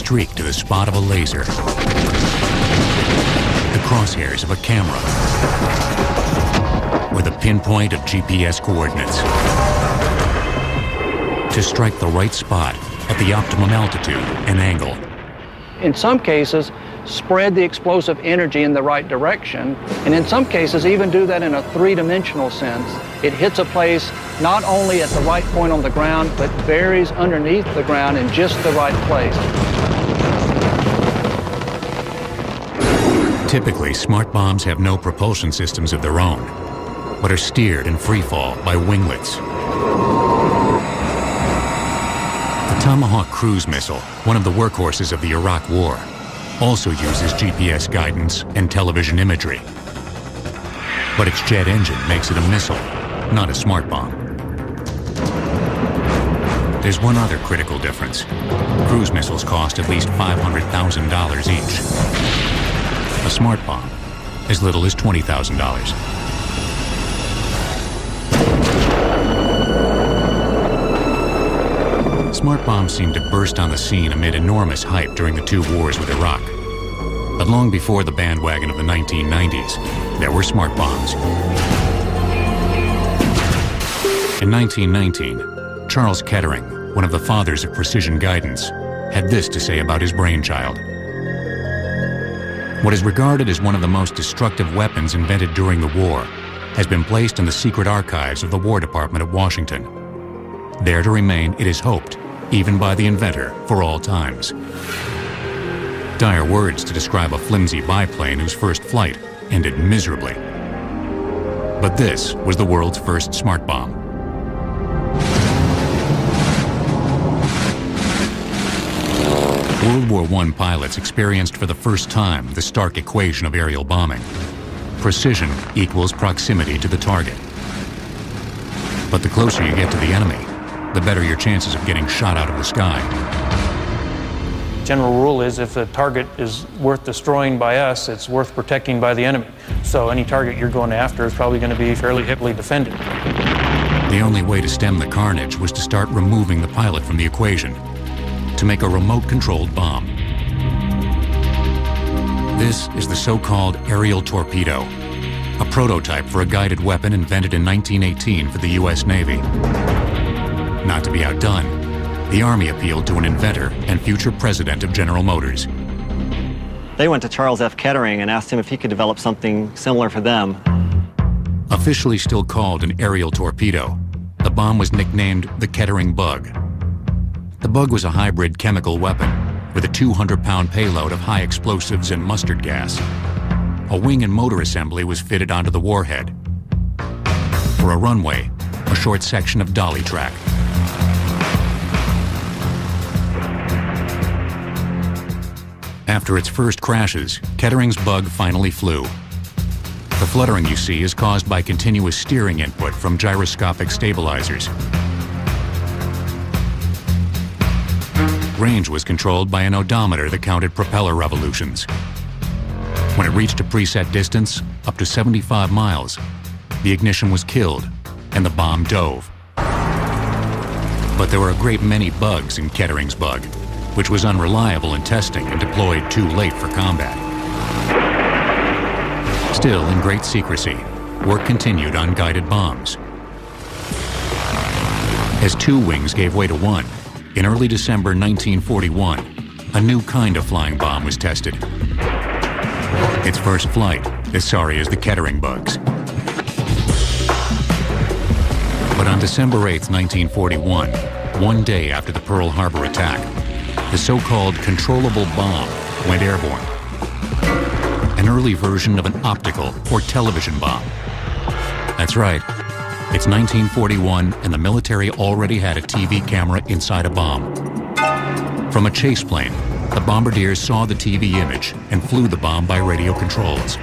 streak to the spot of a laser, the crosshairs of a camera, or the pinpoint of GPS coordinates. To strike the right spot at the optimum altitude and angle. In some cases, spread the explosive energy in the right direction, and in some cases even do that in a three-dimensional sense. It hits a place not only at the right point on the ground, but buries underneath the ground in just the right place. Typically, smart bombs have no propulsion systems of their own, but are steered in free fall by winglets. The Tomahawk cruise missile, one of the workhorses of the Iraq War, also uses GPS guidance and television imagery. But its jet engine makes it a missile, not a smart bomb. There's one other critical difference. Cruise missiles cost at least $500,000 each. A smart bomb, as little as $20,000. Smart bombs seemed to burst on the scene amid enormous hype during the two wars with Iraq. But long before the bandwagon of the 1990s, there were smart bombs. In 1919, Charles Kettering, one of the fathers of precision guidance, had this to say about his brainchild. What is regarded as one of the most destructive weapons invented during the war has been placed in the secret archives of the War Department at Washington. There to remain, it is hoped, even by the inventor, for all times. Dire words to describe a flimsy biplane whose first flight ended miserably. But this was the world's first smart bomb. World War I pilots experienced for the first time the stark equation of aerial bombing. Precision equals proximity to the target. But the closer you get to the enemy, the better your chances of getting shot out of the sky. General rule is if the target is worth destroying by us, it's worth protecting by the enemy. So any target you're going after is probably going to be fairly heavily defended. The only way to stem the carnage was to start removing the pilot from the equation, to make a remote-controlled bomb. This is the so-called aerial torpedo, a prototype for a guided weapon invented in 1918 for the U.S. Navy. Not to be outdone, the Army appealed to an inventor and future president of General Motors. They went to Charles F. Kettering and asked him if he could develop something similar for them. Officially still called an aerial torpedo, the bomb was nicknamed the Kettering Bug. The Bug was a hybrid chemical weapon with a 200-pound payload of high explosives and mustard gas. A wing and motor assembly was fitted onto the warhead. For a runway, a short section of dolly track. After its first crashes, Kettering's Bug finally flew. The fluttering you see is caused by continuous steering input from gyroscopic stabilizers. Range was controlled by an odometer that counted propeller revolutions. When it reached a preset distance, up to 75 miles, the ignition was killed and the bomb dove. But there were a great many bugs in Kettering's Bug, which was unreliable in testing and deployed too late for combat. Still, in great secrecy, work continued on guided bombs. As two wings gave way to one, in early December 1941, a new kind of flying bomb was tested. Its first flight, as sorry as the Kettering Bugs. But on December 8, 1941, one day after the Pearl Harbor attack, the so-called controllable bomb went airborne. An early version of an optical or television bomb. That's right. It's 1941 and the military already had a TV camera inside a bomb. From a chase plane, the bombardiers saw the TV image and flew the bomb by radio controls,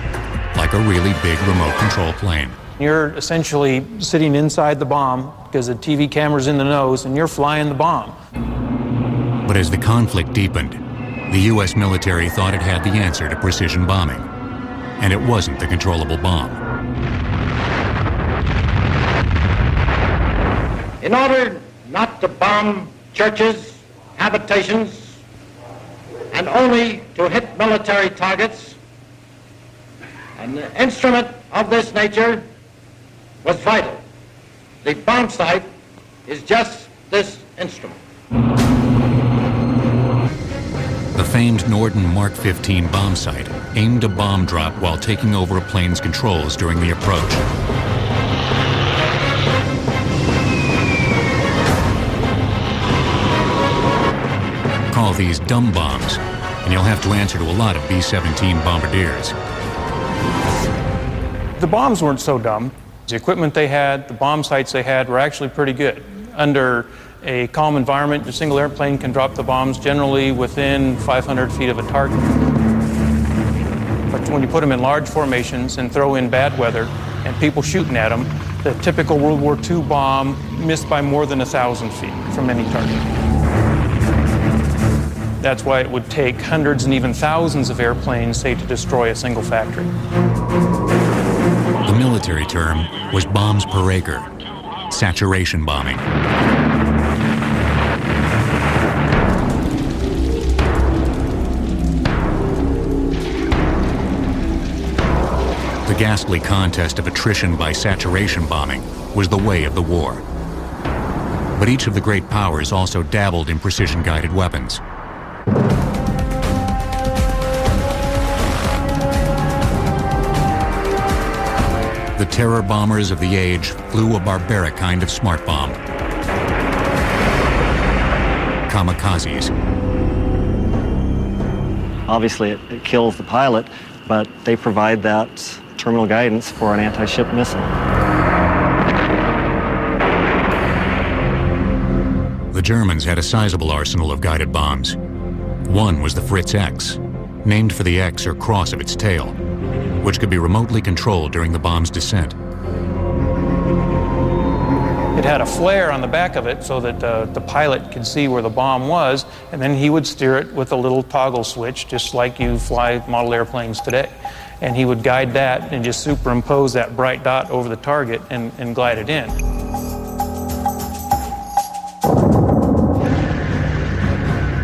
like a really big remote control plane. You're essentially sitting inside the bomb because the TV camera's in the nose and you're flying the bomb. But as the conflict deepened, the U.S. military thought it had the answer to precision bombing. And it wasn't the controllable bomb. In order not to bomb churches, habitations, and only to hit military targets. An instrument of this nature was vital. The bomb sight is just this instrument. The famed Norden Mark 15 bomb sight aimed a bomb drop while taking over a plane's controls during the approach. Call these dumb bombs, and you'll have to answer to a lot of B-17 bombardiers. The bombs weren't so dumb. The equipment they had, the bomb sights they had were actually pretty good. Under a calm environment, a single airplane can drop the bombs generally within 500 feet of a target. But when you put them in large formations and throw in bad weather and people shooting at them, the typical World War II bomb missed by more than 1,000 feet from any target. That's why it would take hundreds and even thousands of airplanes, say, to destroy a single factory. The military term was bombs per acre, saturation bombing. The ghastly contest of attrition by saturation bombing was the way of the war. But each of the great powers also dabbled in precision-guided weapons. The terror bombers of the age flew a barbaric kind of smart bomb. Kamikazes. Obviously, it kills the pilot, but they provide that terminal guidance for an anti-ship missile. The Germans had a sizable arsenal of guided bombs. One was the Fritz X, named for the X or cross of its tail, which could be remotely controlled during the bomb's descent. It had a flare on the back of it so that the pilot could see where the bomb was, and then he would steer it with a little toggle switch, just like you fly model airplanes today. And he would guide that and just superimpose that bright dot over the target and glide it in.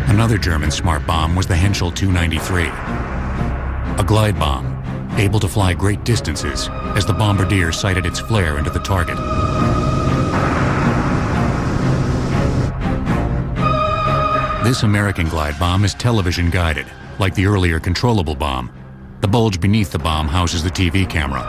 Another German smart bomb was the Henschel 293, a glide bomb able to fly great distances as the bombardier sighted its flare into the target. This American glide bomb is television guided, like the earlier controllable bomb. The bulge beneath the bomb houses the TV camera.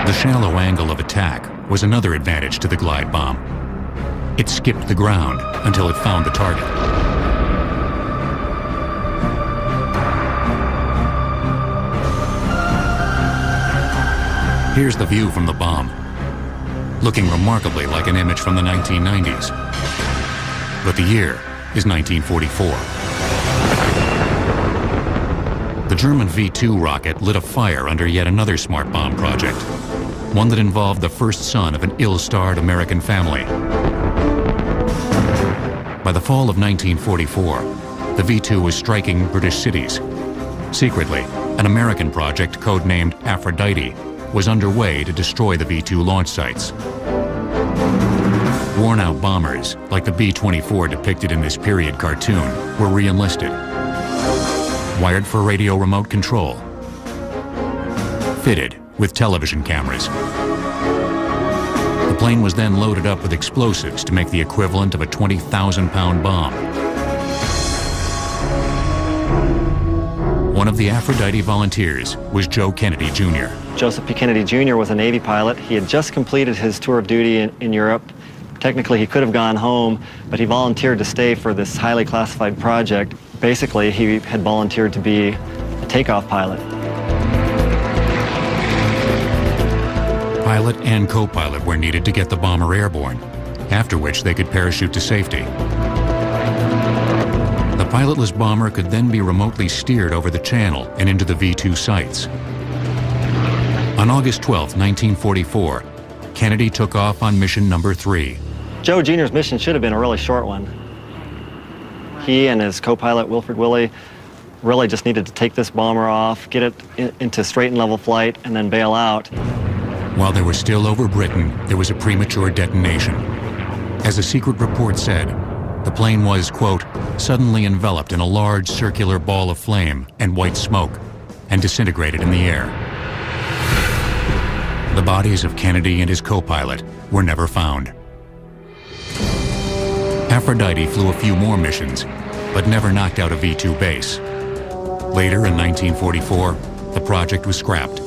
The shallow angle of attack was another advantage to the glide bomb. It skipped the ground until it found the target. Here's the view from the bomb, looking remarkably like an image from the 1990s. But the year is 1944. The German V-2 rocket lit a fire under yet another smart bomb project, one that involved the first son of an ill-starred American family. By the fall of 1944, the V-2 was striking British cities. Secretly, an American project codenamed Aphrodite was underway to destroy the V-2 launch sites. Worn-out bombers, like the B-24 depicted in this period cartoon, were re-enlisted. Wired for radio remote control. Fitted with television cameras. The plane was then loaded up with explosives to make the equivalent of a 20,000-pound bomb. One of the Aphrodite volunteers was Joe Kennedy Jr. Joseph P. Kennedy Jr. was a Navy pilot. He had just completed his tour of duty in Europe. Technically, he could have gone home, but he volunteered to stay for this highly classified project. Basically, he had volunteered to be a takeoff pilot. Pilot and co-pilot were needed to get the bomber airborne, after which they could parachute to safety. The pilotless bomber could then be remotely steered over the channel and into the V-2 sites. On August 12, 1944, Kennedy took off on mission number 3. Joe Jr.'s mission should have been a really short one. He and his co-pilot Wilfred Willey really just needed to take this bomber off, get it into straight and level flight, and then bail out. While they were still over Britain, there was a premature detonation. As a secret report said, the plane was, quote, suddenly enveloped in a large circular ball of flame and white smoke and disintegrated in the air. The bodies of Kennedy and his co-pilot were never found. Aphrodite flew a few more missions, but never knocked out a V-2 base. Later, in 1944, the project was scrapped.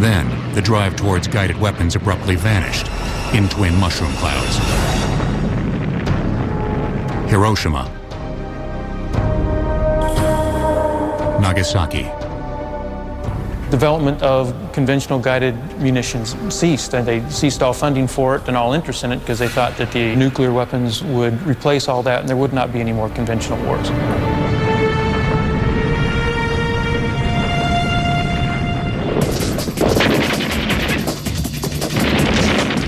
Then, the drive towards guided weapons abruptly vanished in twin mushroom clouds. Hiroshima. Nagasaki. Development of conventional guided munitions ceased, and they ceased all funding for it and all interest in it because they thought that the nuclear weapons would replace all that and there would not be any more conventional wars.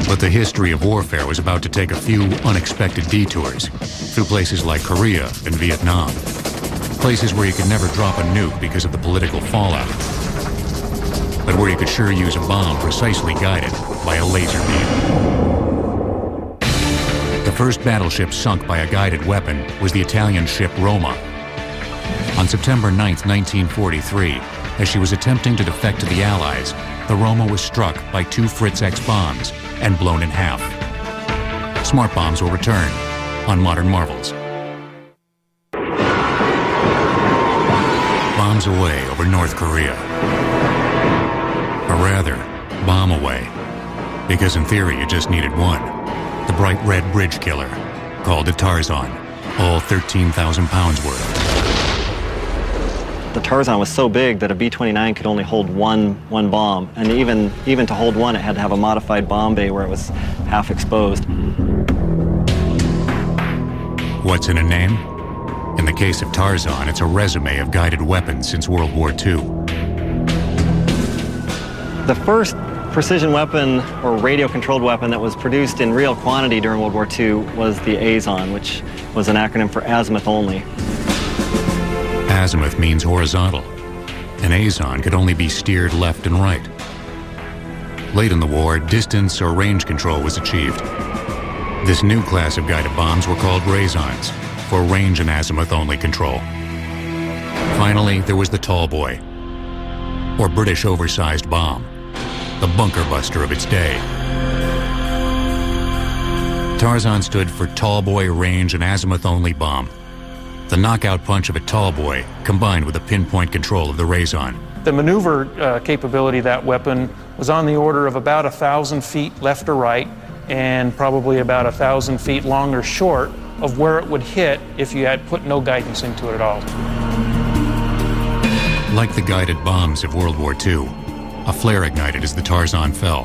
But the history of warfare was about to take a few unexpected detours through places like Korea and Vietnam, places where you could never drop a nuke because of the political fallout, but where you could sure use a bomb precisely guided by a laser beam. The first battleship sunk by a guided weapon was the Italian ship Roma. On September 9, 1943, as she was attempting to defect to the Allies, the Roma was struck by 2 Fritz X bombs and blown in half. Smart bombs will return on Modern Marvels. Bombs away over North Korea. Or rather, bomb away. Because in theory you just needed one. The bright red bridge killer, called a Tarzan, all 13,000 pounds worth. The Tarzan was so big that a B-29 could only hold one bomb, and even to hold one, it had to have a modified bomb bay where it was half exposed. What's in a name? In the case of Tarzan, it's a resume of guided weapons since World War II. The first precision weapon or radio-controlled weapon that was produced in real quantity during World War II was the Azon, which was an acronym for azimuth only. Azimuth means horizontal. An Azon could only be steered left and right. Late in the war, distance or range control was achieved. This new class of guided bombs were called Razons, for range and azimuth only control. Finally, there was the Tall Boy, or British oversized bomb, the bunker buster of its day. Tarzan stood for Tall Boy Range and Azimuth Only Bomb. The knockout punch of a Tall Boy combined with a pinpoint control of the Razon. The maneuver capability of that weapon was on the order of about 1,000 feet left or right, and probably about 1,000 feet long or short of where it would hit if you had put no guidance into it at all. Like the guided bombs of World War II, a flare ignited as the Tarzan fell.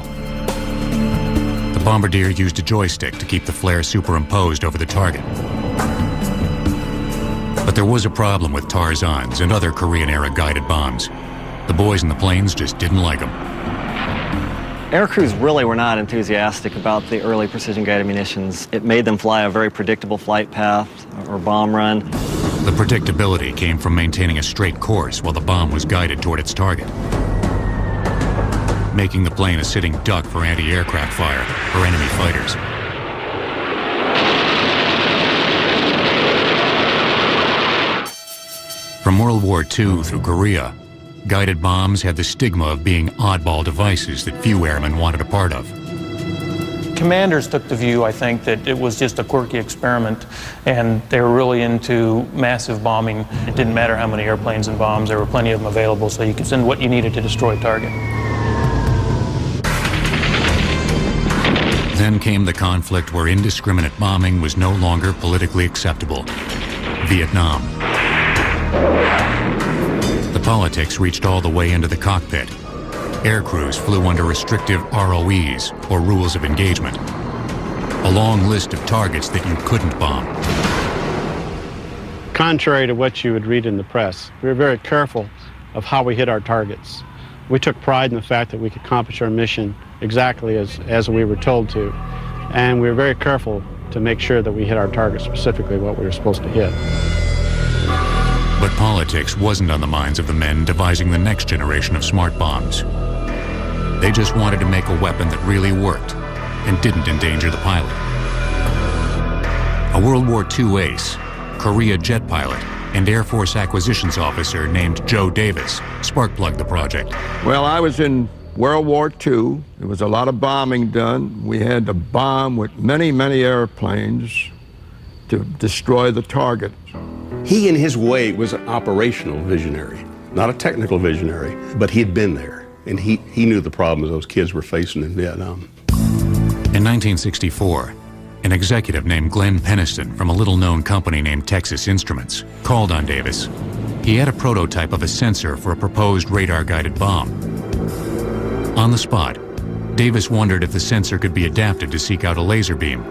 The bombardier used a joystick to keep the flare superimposed over the target. But there was a problem with Tarzans and other Korean-era guided bombs. The boys in the planes just didn't like them. Aircrews really were not enthusiastic about the early precision-guided munitions. It made them fly a very predictable flight path or bomb run. The predictability came from maintaining a straight course while the bomb was guided toward its target, making the plane a sitting duck for anti-aircraft fire or enemy fighters. From World War II through Korea, guided bombs had the stigma of being oddball devices that few airmen wanted a part of. Commanders took the view, I think, that it was just a quirky experiment, and they were really into massive bombing. It didn't matter how many airplanes and bombs, there were plenty of them available, so you could send what you needed to destroy a target. Then came the conflict where indiscriminate bombing was no longer politically acceptable: Vietnam. The politics reached all the way into the cockpit. Aircrews flew under restrictive ROEs, or rules of engagement. A long list of targets that you couldn't bomb. Contrary to what you would read in the press, we were very careful of how we hit our targets. We took pride in the fact that we could accomplish our mission exactly as we were told to. And we were very careful to make sure that we hit our target specifically what we were supposed to hit. But politics wasn't on the minds of the men devising the next generation of smart bombs. They just wanted to make a weapon that really worked and didn't endanger the pilot. A World War II ace, Korea jet pilot, and Air Force acquisitions officer named Joe Davis spark-plugged the project. Well, I was in World War II. There was a lot of bombing done. We had to bomb with many, many airplanes to destroy the target. He, in his way, was an operational visionary, not a technical visionary, but he had been there, and he knew the problems those kids were facing in Vietnam. In 1964, an executive named Glenn Peniston from a little-known company named Texas Instruments called on Davis. He had a prototype of a sensor for a proposed radar-guided bomb. On the spot, Davis wondered if the sensor could be adapted to seek out a laser beam.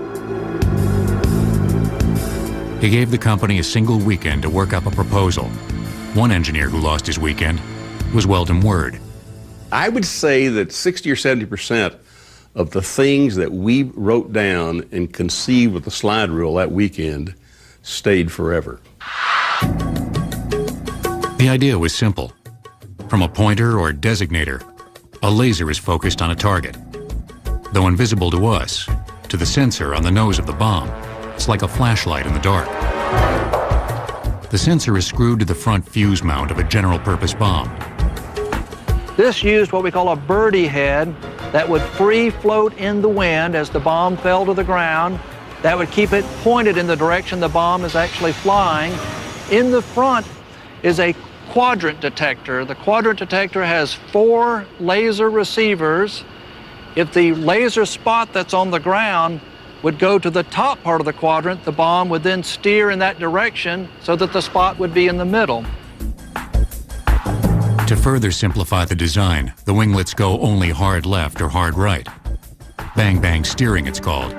He gave the company a single weekend to work up a proposal. One engineer who lost his weekend was Weldon Word. I would say that 60 or 70% of the things that we wrote down and conceived with the slide rule that weekend stayed forever. The idea was simple. From a pointer or designator, a laser is focused on a target. Though invisible to us, to the sensor on the nose of the bomb, it's like a flashlight in the dark. The sensor is screwed to the front fuse mount of a general-purpose bomb. This used what we call a birdie head that would free float in the wind as the bomb fell to the ground. That would keep it pointed in the direction the bomb is actually flying. In the front is a quadrant detector. The quadrant detector has 4 laser receivers. If the laser spot that's on the ground would go to the top part of the quadrant, the bomb would then steer in that direction so that the spot would be in the middle. To further simplify the design, the winglets go only hard left or hard right. Bang-bang steering, it's called,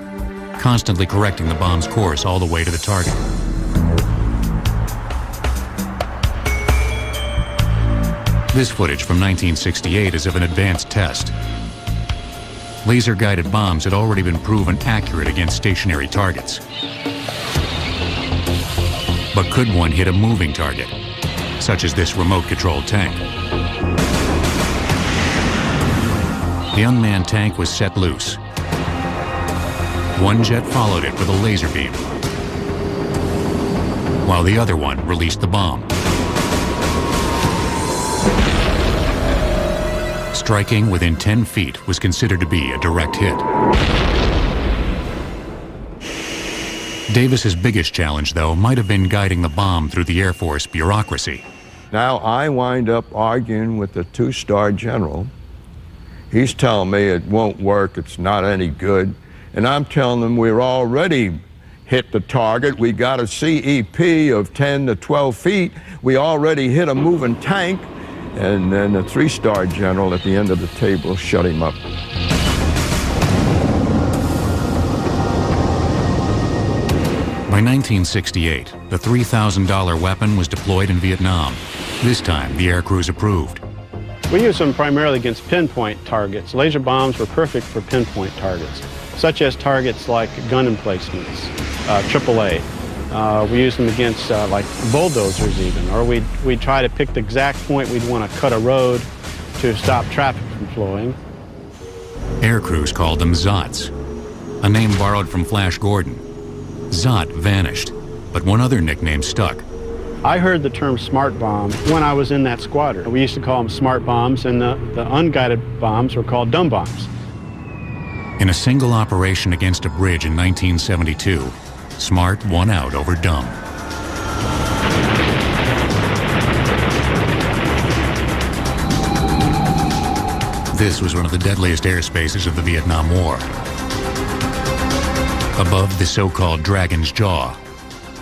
constantly correcting the bomb's course all the way to the target. This footage from 1968 is of an advanced test. Laser-guided bombs had already been proven accurate against stationary targets. But could one hit a moving target, such as this remote-controlled tank? The unmanned tank was set loose. One jet followed it with a laser beam, while the other one released the bomb. Striking within 10 feet was considered to be a direct hit. Davis's biggest challenge, though, might have been guiding the bomb through the Air Force bureaucracy. Now I wind up arguing with the 2-star general. He's telling me it won't work, it's not any good. And I'm telling him we're already hit the target. We got a CEP of 10 to 12 feet. We already hit a moving tank. And then the 3-star general at the end of the table shut him up. By 1968, the $3,000 weapon was deployed in Vietnam. This time, the air crews approved. We use them primarily against pinpoint targets. Laser bombs were perfect for pinpoint targets, such as targets like gun emplacements, AAA. We use them against like bulldozers even, or we'd try to pick the exact point we'd want to cut a road to stop traffic from flowing. Air crews called them Zots, a name borrowed from Flash Gordon. Zot vanished, but one other nickname stuck. I heard the term smart bomb when I was in that squadron. We used to call them smart bombs, and the unguided bombs were called dumb bombs. In a single operation against a bridge in 1972, Smart won out over Dumb. This was one of the deadliest airspaces of the Vietnam War. Above the so-called Dragon's Jaw,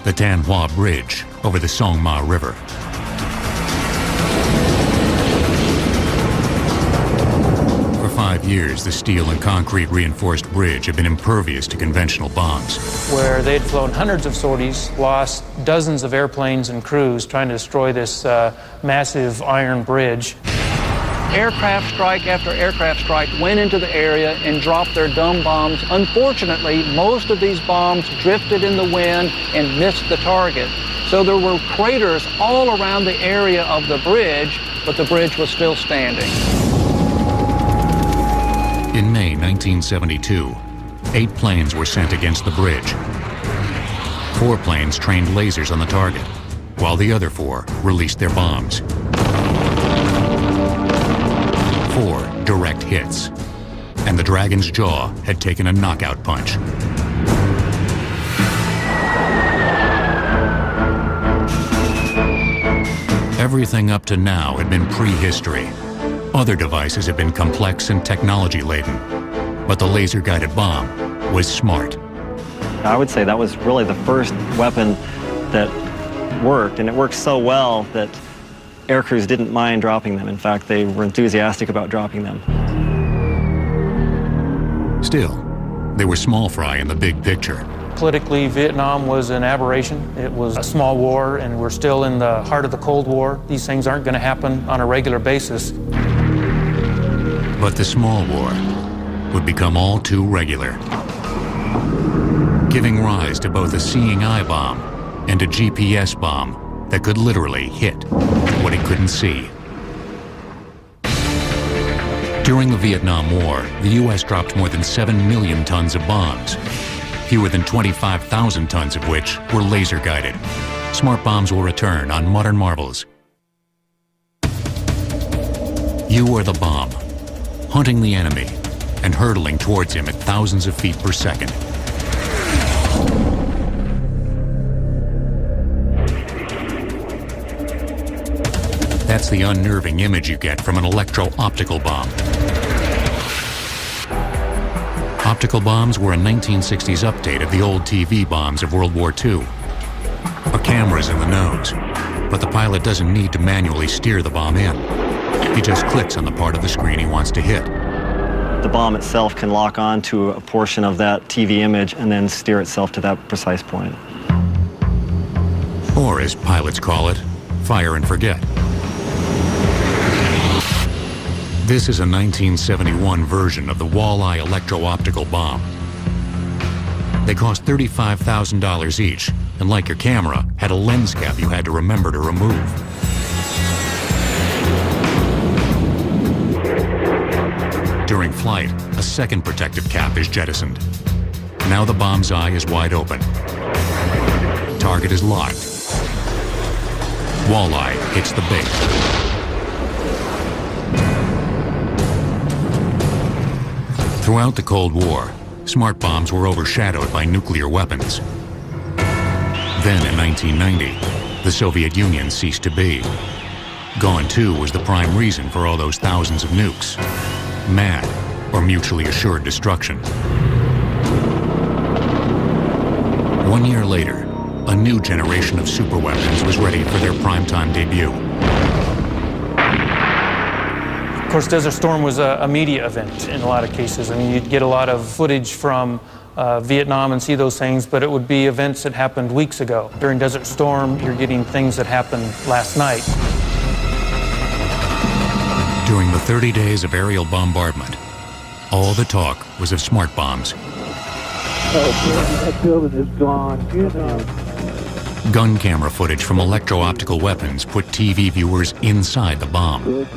the Tan Hoa Bridge over the Song Ma River. For 5 years, the steel and concrete reinforced bridge had been impervious to conventional bombs. Where they'd flown hundreds of sorties, lost dozens of airplanes and crews trying to destroy this massive iron bridge. Aircraft strike after aircraft strike went into the area and dropped their dumb bombs. Unfortunately, most of these bombs drifted in the wind and missed the target. So there were craters all around the area of the bridge, but the bridge was still standing. In May 1972, 8 planes were sent against the bridge. 4 planes trained lasers on the target, while the other 4 released their bombs. 4 direct hits, and the Dragon's jaw had taken a knockout punch. Everything up to now had been prehistory. Other devices had been complex and technology-laden, but the laser-guided bomb was smart. I would say that was really the first weapon that worked, and it worked so well that air crews didn't mind dropping them. In fact, they were enthusiastic about dropping them. Still, they were small fry in the big picture. Politically, Vietnam was an aberration. It was a small war, and we're still in the heart of the Cold War. These things aren't going to happen on a regular basis. But the small war would become all too regular, giving rise to both a seeing eye bomb and a GPS bomb that could literally hit what it couldn't see. During the Vietnam War, the U.S. dropped more than 7 million tons of bombs, fewer than 25,000 tons of which were laser-guided. Smart bombs will return on Modern Marvels. You are the bomb, hunting the enemy and hurtling towards him at thousands of feet per second. That's the unnerving image you get from an electro-optical bomb. Optical bombs were a 1960s update of the old TV bombs of World War II. A camera's in the nose, but the pilot doesn't need to manually steer the bomb in. He just clicks on the part of the screen he wants to hit. The bomb itself can lock on to a portion of that TV image and then steer itself to that precise point. Or, as pilots call it, fire and forget. This is a 1971 version of the Walleye electro-optical bomb. They cost $35,000 each, and like your camera, had a lens cap you had to remember to remove. During flight, a second protective cap is jettisoned. Now the bomb's eye is wide open. Target is locked. Walleye hits the bait. Throughout the Cold War, smart bombs were overshadowed by nuclear weapons. Then in 1990, the Soviet Union ceased to be. Gone too was the prime reason for all those thousands of nukes. MAD, or mutually assured destruction. 1 year later, a new generation of superweapons was ready for their primetime debut. Of course, Desert Storm was a media event in a lot of cases. I mean, you'd get a lot of footage from Vietnam and see those things, but it would be events that happened weeks ago. During Desert Storm, you're getting things that happened last night. During the 30 days of aerial bombardment, all the talk was of smart bombs. Oh, that building is gone. Gun camera footage from electro-optical weapons put TV viewers inside the bomb.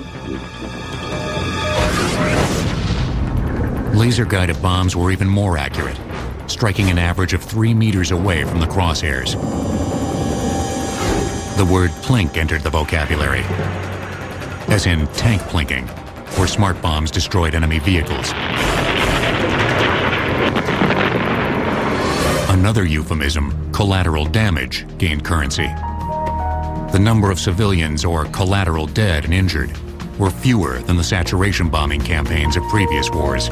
Laser-guided bombs were even more accurate, striking an average of 3 meters away from the crosshairs. The word plink entered the vocabulary, as in tank plinking, where smart bombs destroyed enemy vehicles. Another euphemism, collateral damage, gained currency. The number of civilians, or collateral dead and injured, were fewer than the saturation bombing campaigns of previous wars.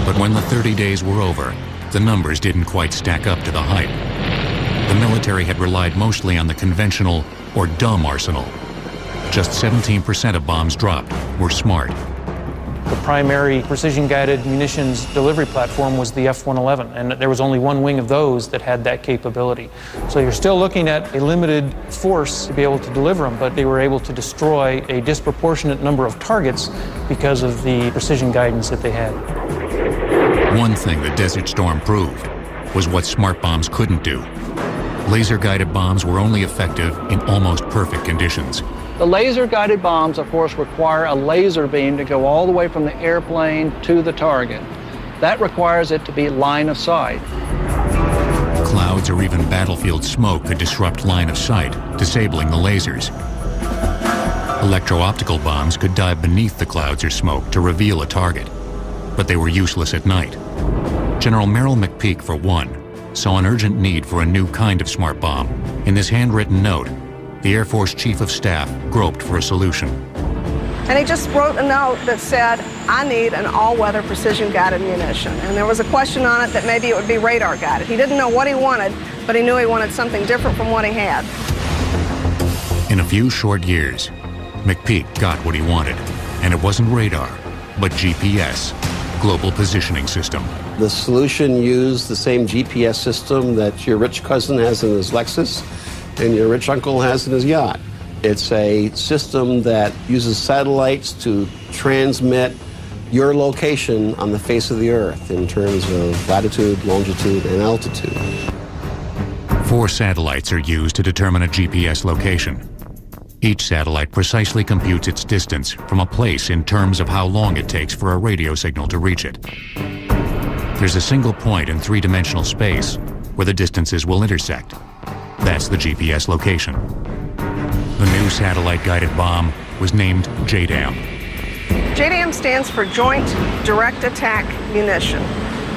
But when the 30 days were over, the numbers didn't quite stack up to the hype. The military had relied mostly on the conventional or dumb arsenal. Just 17% of bombs dropped were smart. The primary precision-guided munitions delivery platform was the F-111, and there was only one wing of those that had that capability. So you're still looking at a limited force to be able to deliver them, but they were able to destroy a disproportionate number of targets because of the precision guidance that they had. One thing the Desert Storm proved was what smart bombs couldn't do. Laser-guided bombs were only effective in almost perfect conditions. The laser-guided bombs, of course, require a laser beam to go all the way from the airplane to the target. That requires it to be line of sight. Clouds or even battlefield smoke could disrupt line of sight, disabling the lasers. Electro-optical bombs could dive beneath the clouds or smoke to reveal a target, but they were useless at night. General Merrill McPeak, for one, saw an urgent need for a new kind of smart bomb. In this handwritten note, the Air Force Chief of Staff groped for a solution. And he just wrote a note that said, I need an all-weather precision-guided munition. And there was a question on it that maybe it would be radar-guided. He didn't know what he wanted, but he knew he wanted something different from what he had. In a few short years, McPeak got what he wanted, and it wasn't radar, but GPS, Global Positioning System. The solution used the same GPS system that your rich cousin has in his Lexus and your rich uncle has in his yacht. It's a system that uses satellites to transmit your location on the face of the Earth in terms of latitude, longitude, and altitude. 4 satellites are used to determine a GPS location. Each satellite precisely computes its distance from a place in terms of how long it takes for a radio signal to reach it. There's a single point in 3-dimensional space where the distances will intersect. That's the GPS location. The new satellite-guided bomb was named JDAM. JDAM stands for Joint Direct Attack Munition.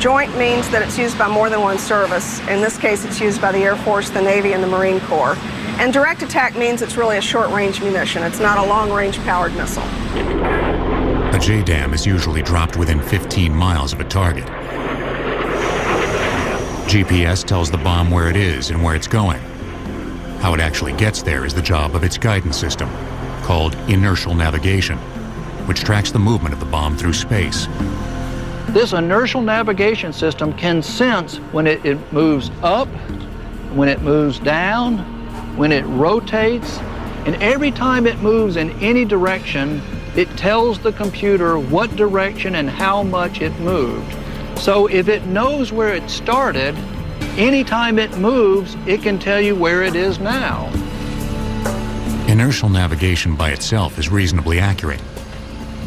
Joint means that it's used by more than one service. In this case, it's used by the Air Force, the Navy, and the Marine Corps. And direct attack means it's really a short-range munition. It's not a long-range powered missile. A JDAM is usually dropped within 15 miles of a target. GPS tells the bomb where it is and where it's going. How it actually gets there is the job of its guidance system, called inertial navigation, which tracks the movement of the bomb through space. This inertial navigation system can sense when it moves up, when it moves down, when it rotates, and every time it moves in any direction, it tells the computer what direction and how much it moved. So if it knows where it started, anytime it moves, it can tell you where it is now. Inertial navigation by itself is reasonably accurate.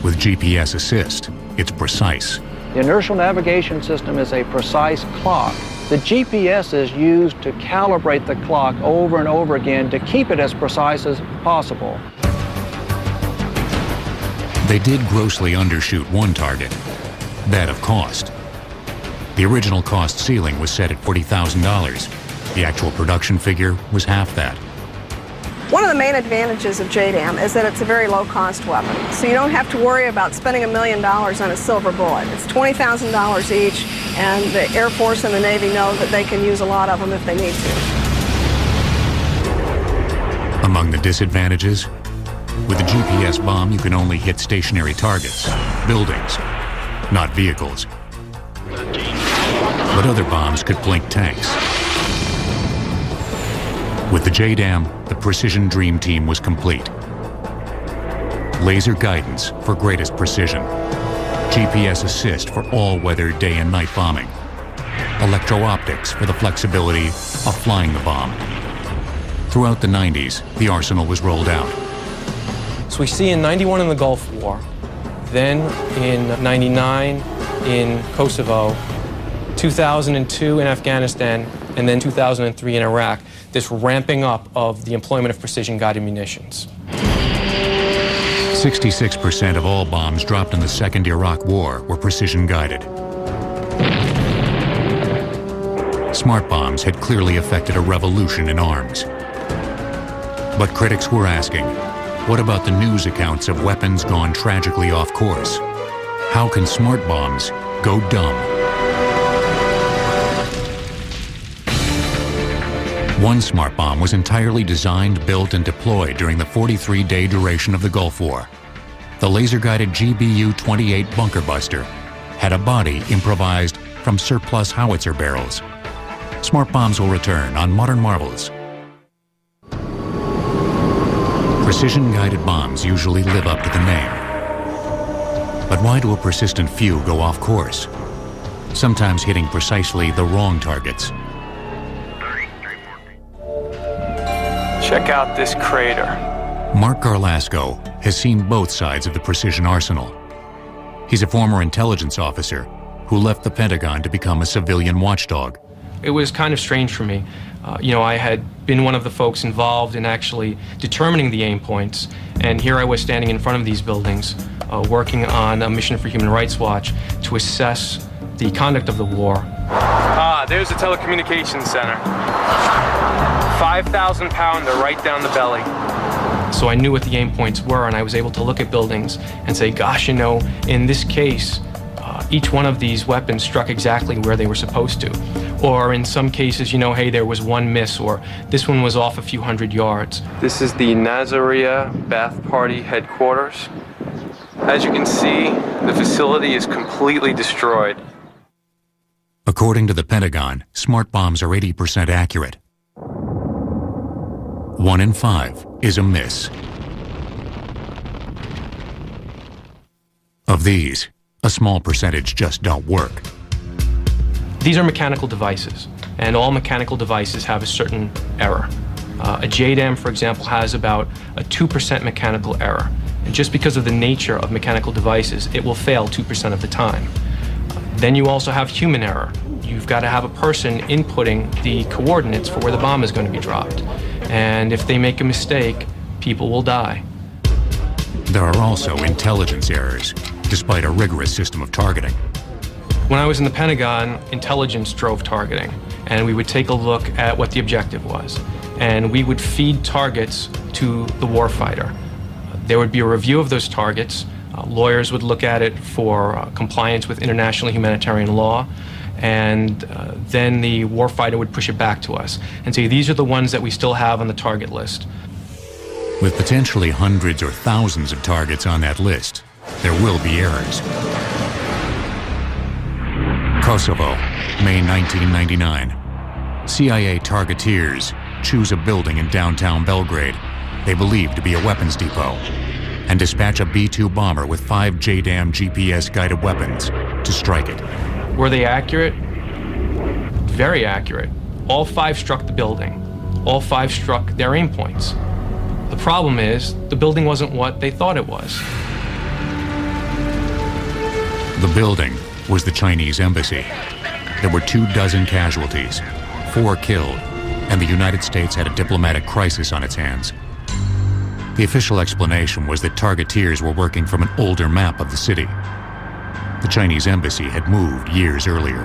With GPS assist, it's precise. The inertial navigation system is a precise clock. The GPS is used to calibrate the clock over and over again to keep it as precise as possible. They did grossly undershoot one target, that of cost. The original cost ceiling was set at $40,000. The actual production figure was half that. One of the main advantages of JDAM is that it's a very low-cost weapon. So you don't have to worry about spending $1 million on a silver bullet. It's $20,000 each, and the Air Force and the Navy know that they can use a lot of them if they need to. Among the disadvantages, with a GPS bomb, you can only hit stationary targets, buildings, not vehicles. But other bombs could blink tanks. With the JDAM, the Precision Dream Team was complete. Laser guidance for greatest precision. GPS assist for all-weather day and night bombing. Electro-optics for the flexibility of flying the bomb. Throughout the 90s, the arsenal was rolled out. So we see in 91 in the Gulf War, then in 99 in Kosovo, 2002 in Afghanistan, and then 2003 in Iraq, this ramping up of the employment of precision-guided munitions. 66% of all bombs dropped in the Second Iraq War were precision-guided. Smart bombs had clearly effected a revolution in arms. But critics were asking, what about the news accounts of weapons gone tragically off course? How can smart bombs go dumb? One smart bomb was entirely designed, built, and deployed during the 43-day duration of the Gulf War. The laser-guided GBU-28 Bunker Buster had a body improvised from surplus howitzer barrels. Smart bombs will return on Modern Marvels. Precision-guided bombs usually live up to the name. But why do a persistent few go off course? Sometimes hitting precisely the wrong targets. Check out this crater. Mark Garlasco has seen both sides of the precision arsenal. He's a former intelligence officer who left the Pentagon to become a civilian watchdog. It was kind of strange for me. I had been one of the folks involved in actually determining the aim points, and here I was standing in front of these buildings, working on a mission for Human Rights Watch to assess the conduct of the war. There's the telecommunications center. 5,000 pounder right down the belly. So I knew what the aim points were, and I was able to look at buildings and say, gosh, in this case, each one of these weapons struck exactly where they were supposed to. Or in some cases, hey, there was one miss, or this one was off a few hundred yards. This is the Nazaria Bath Party headquarters. As you can see, the facility is completely destroyed. According to the Pentagon, smart bombs are 80% accurate. 1 in 5 is a miss. Of these, a small percentage just don't work. These are mechanical devices, and all mechanical devices have a certain error. A JDAM, for example, has about a 2% mechanical error. And just because of the nature of mechanical devices, it will fail 2% of the time. Then you also have human error. You've got to have a person inputting the coordinates for where the bomb is going to be dropped. And if they make a mistake, people will die. There are also intelligence errors, despite a rigorous system of targeting. When I was in the Pentagon, intelligence drove targeting, and we would take a look at what the objective was. And we would feed targets to the warfighter. There would be a review of those targets. Lawyers would look at it for compliance with international humanitarian law, and then the warfighter would push it back to us and say, these are the ones that we still have on the target list. With potentially hundreds or thousands of targets on that list, there will be errors. Kosovo, May 1999. CIA targeteers choose a building in downtown Belgrade they believe to be a weapons depot and dispatch a B-2 bomber with 5 JDAM GPS-guided weapons to strike it. Were they accurate? Very accurate. All 5 struck the building. All 5 struck their aim points. The problem is, the building wasn't what they thought it was. The building was the Chinese embassy. There were 24 casualties, 4 killed, and the United States had a diplomatic crisis on its hands. The official explanation was that targeteers were working from an older map of the city. The Chinese embassy had moved years earlier.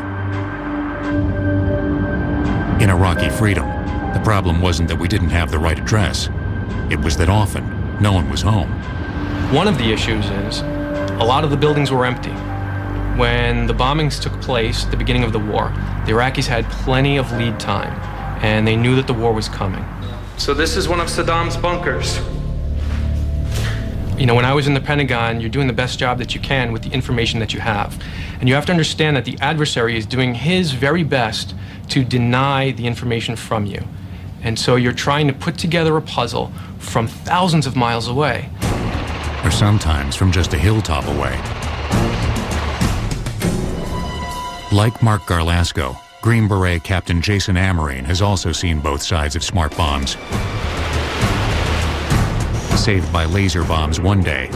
In Iraqi Freedom, the problem wasn't that we didn't have the right address. It was that often no one was home. One of the issues is a lot of the buildings were empty. When the bombings took place at the beginning of the war, the Iraqis had plenty of lead time, and they knew that the war was coming. So this is one of Saddam's bunkers. When I was in the Pentagon, you're doing the best job that you can with the information that you have. And you have to understand that the adversary is doing his very best to deny the information from you. And so you're trying to put together a puzzle from thousands of miles away. Or sometimes from just a hilltop away. Like Mark Garlasco, Green Beret Captain Jason Amarine has also seen both sides of smart bombs. Saved by laser bombs one day,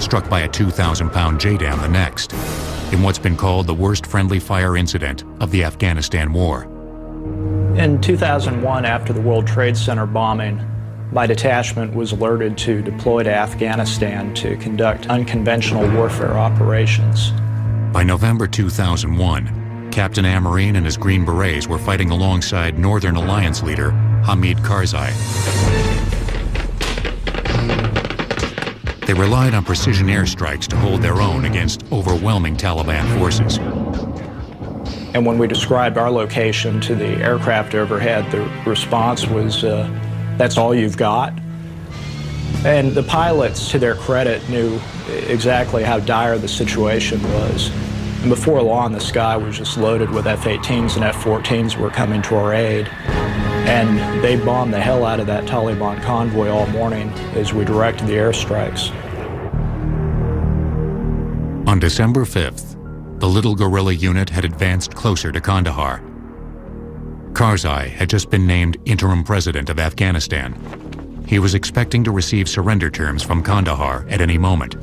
struck by a 2,000-pound JDAM the next, in what's been called the worst friendly fire incident of the Afghanistan War. In 2001, after the World Trade Center bombing, my detachment was alerted to deploy to Afghanistan to conduct unconventional warfare operations. By November 2001, Captain Amarine and his Green Berets were fighting alongside Northern Alliance leader Hamid Karzai. They relied on precision airstrikes to hold their own against overwhelming Taliban forces. And when we described our location to the aircraft overhead, the response was, that's all you've got? And the pilots, to their credit, knew exactly how dire the situation was. And before long, the sky was just loaded with F-18s and F-14s were coming to our aid. And they bombed the hell out of that Taliban convoy all morning as we directed the airstrikes. On December 5th, the little guerrilla unit had advanced closer to Kandahar. Karzai had just been named interim president of Afghanistan. He was expecting to receive surrender terms from Kandahar at any moment.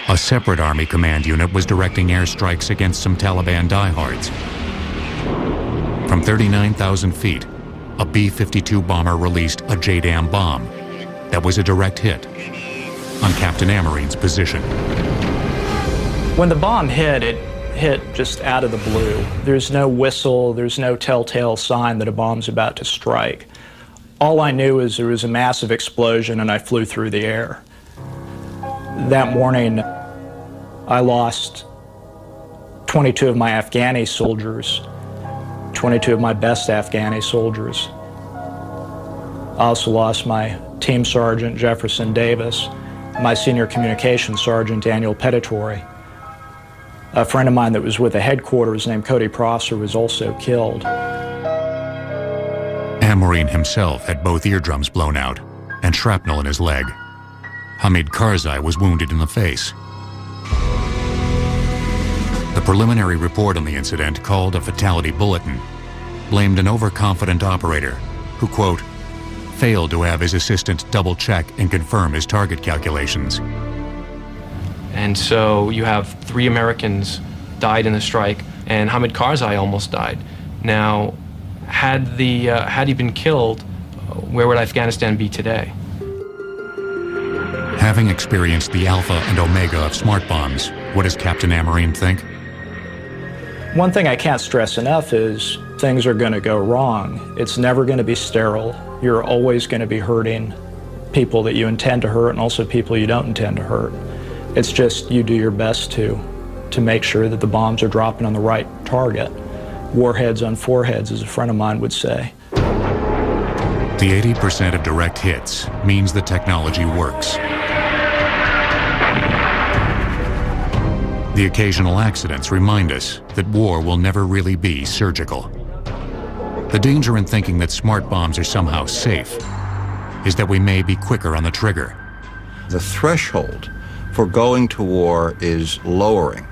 A separate Army command unit was directing airstrikes against some Taliban diehards. From 39,000 feet, a B-52 bomber released a JDAM bomb that was a direct hit on Captain Amarine's position. When the bomb hit, it hit just out of the blue. There's no whistle, there's no telltale sign that a bomb's about to strike. All I knew is there was a massive explosion and I flew through the air. That morning, I lost 22 of my Afghani soldiers, 22 of my best Afghani soldiers. I also lost my team sergeant, Jefferson Davis, my senior communications sergeant, Daniel Petitore. A friend of mine that was with the headquarters named Cody Prosser was also killed. Amarine himself had both eardrums blown out and shrapnel in his leg. Hamid Karzai was wounded in the face. The preliminary report on the incident, called a fatality bulletin, blamed an overconfident operator who, quote, failed to have his assistant double-check and confirm his target calculations. And so you have 3 Americans died in the strike, and Hamid Karzai almost died. Now, had he been killed, where would Afghanistan be today? Having experienced the alpha and omega of smart bombs, what does Captain Amarine think? One thing I can't stress enough is things are going to go wrong. It's never going to be sterile. You're always going to be hurting people that you intend to hurt and also people you don't intend to hurt. It's just you do your best to make sure that the bombs are dropping on the right target. Warheads on foreheads, as a friend of mine would say. The 80% of direct hits means the technology works. The occasional accidents remind us that war will never really be surgical. The danger in thinking that smart bombs are somehow safe is that we may be quicker on the trigger. The threshold for going to war is lowering.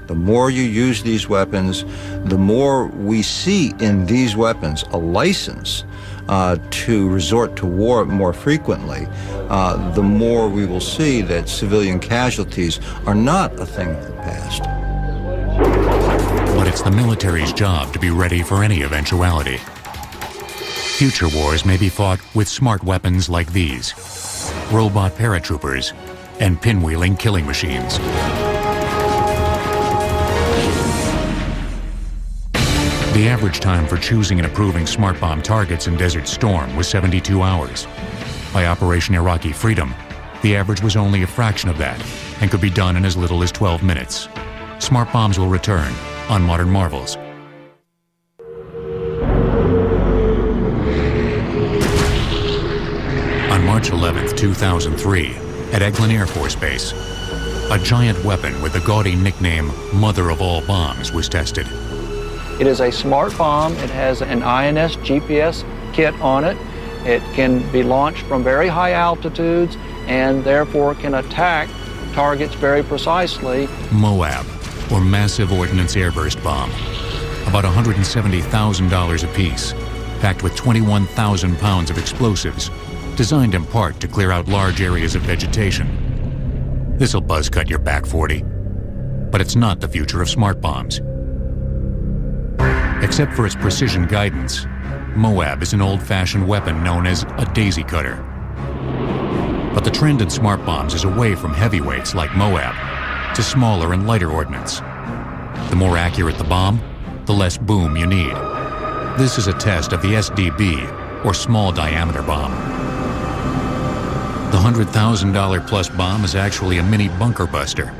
The more you use these weapons, the more we see in these weapons a license to resort to war more frequently, the more we will see that civilian casualties are not a thing of the past. But it's the military's job to be ready for any eventuality. Future wars may be fought with smart weapons like these, robot paratroopers, and pinwheeling killing machines. The average time for choosing and approving smart bomb targets in Desert Storm was 72 hours. By Operation Iraqi Freedom, the average was only a fraction of that and could be done in as little as 12 minutes. Smart bombs will return on Modern Marvels. On March 11, 2003, at Eglin Air Force Base, a giant weapon with the gaudy nickname Mother of All Bombs was tested. It is a smart bomb. It has an INS GPS kit on it. It can be launched from very high altitudes and therefore can attack targets very precisely. Moab, or Massive Ordnance Airburst Bomb. About $170,000 apiece, packed with 21,000 pounds of explosives, designed in part to clear out large areas of vegetation. This'll buzz cut your back 40. But it's not the future of smart bombs. Except for its precision guidance, Moab is an old-fashioned weapon known as a daisy cutter. But the trend in smart bombs is away from heavyweights like Moab to smaller and lighter ordnance. The more accurate the bomb, the less boom you need. This is a test of the SDB, or small diameter bomb. The $100,000 plus bomb is actually a mini bunker buster.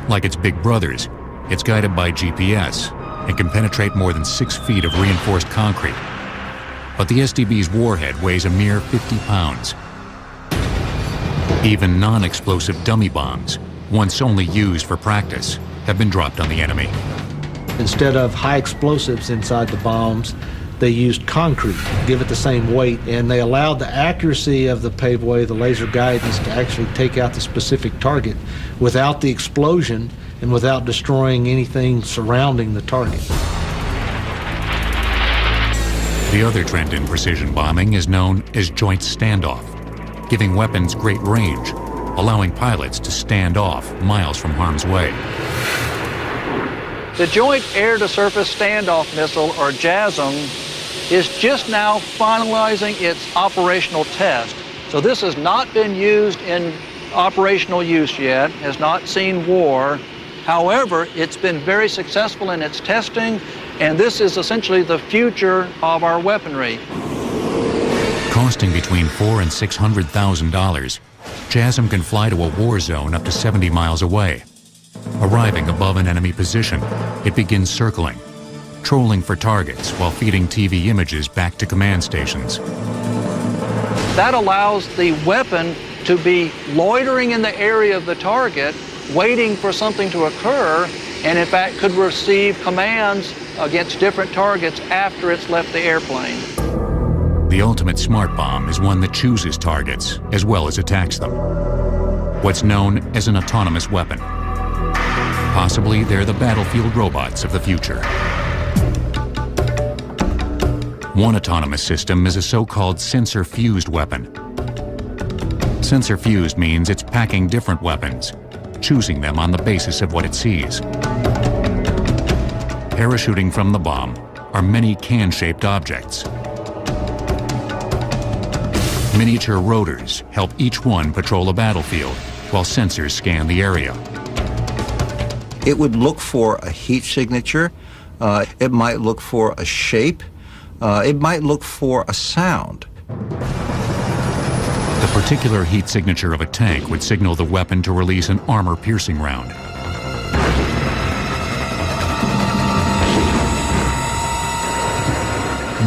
Like its big brothers, it's guided by GPS and can penetrate more than 6 feet of reinforced concrete. But the SDB's warhead weighs a mere 50 pounds. Even non-explosive dummy bombs, once only used for practice, have been dropped on the enemy. Instead of high explosives inside the bombs, they used concrete to give it the same weight, and they allowed the accuracy of the paved way, the laser guidance, to actually take out the specific target without the explosion and without destroying anything surrounding the target. The other trend in precision bombing is known as joint standoff, giving weapons great range, allowing pilots to stand off miles from harm's way. The Joint Air-to-Surface Standoff Missile, or JASSM, is just now finalizing its operational test. So this has not been used in operational use yet, has not seen war. However, it's been very successful in its testing, and this is essentially the future of our weaponry. Costing between $400,000 and $600,000, JASSM can fly to a war zone up to 70 miles away. Arriving above an enemy position, it begins circling, trolling for targets while feeding TV images back to command stations. That allows the weapon to be loitering in the area of the target, waiting for something to occur, and in fact could receive commands against different targets after it's left the airplane. The ultimate smart bomb is one that chooses targets as well as attacks them. What's known as an autonomous weapon. Possibly they're the battlefield robots of the future. One autonomous system is a so-called sensor-fused weapon. Sensor-fused means it's packing different weapons, choosing them on the basis of what it sees. Parachuting from the bomb are many can-shaped objects. Miniature rotors help each one patrol a battlefield while sensors scan the area. It would look for a heat signature. It might look for a shape. It might look for a sound. The particular heat signature of a tank would signal the weapon to release an armor-piercing round.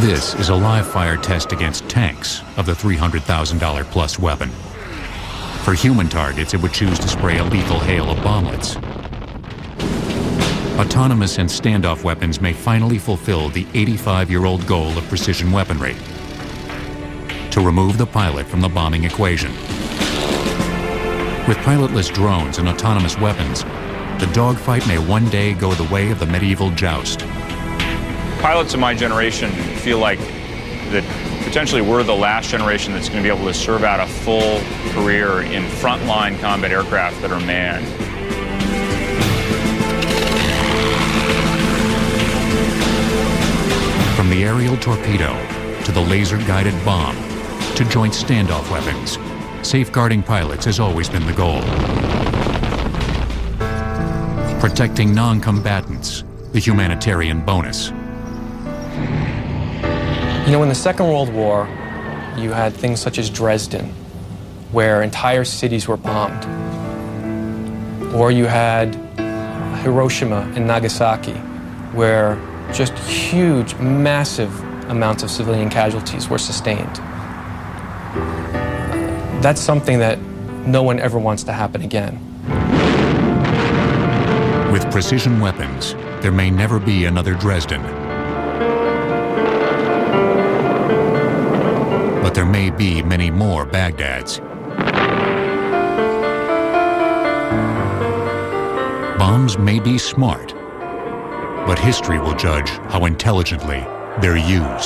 This is a live-fire test against tanks of the $300,000 plus weapon. For human targets, it would choose to spray a lethal hail of bomblets. Autonomous and standoff weapons may finally fulfill the 85-year-old goal of precision weaponry: to remove the pilot from the bombing equation. With pilotless drones and autonomous weapons, the dogfight may one day go the way of the medieval joust. Pilots of my generation feel like that potentially we're the last generation that's going to be able to serve out a full career in frontline combat aircraft that are manned. From the aerial torpedo to the laser-guided bomb to joint standoff weapons, safeguarding pilots has always been the goal. Protecting non-combatants, the humanitarian bonus. You know, in the Second World War, you had things such as Dresden, where entire cities were bombed. Or you had Hiroshima and Nagasaki, where just huge, massive amounts of civilian casualties were sustained. That's something that no one ever wants to happen again. With precision weapons, there may never be another Dresden. But there may be many more Baghdads. Bombs may be smart, but history will judge how intelligently they're used.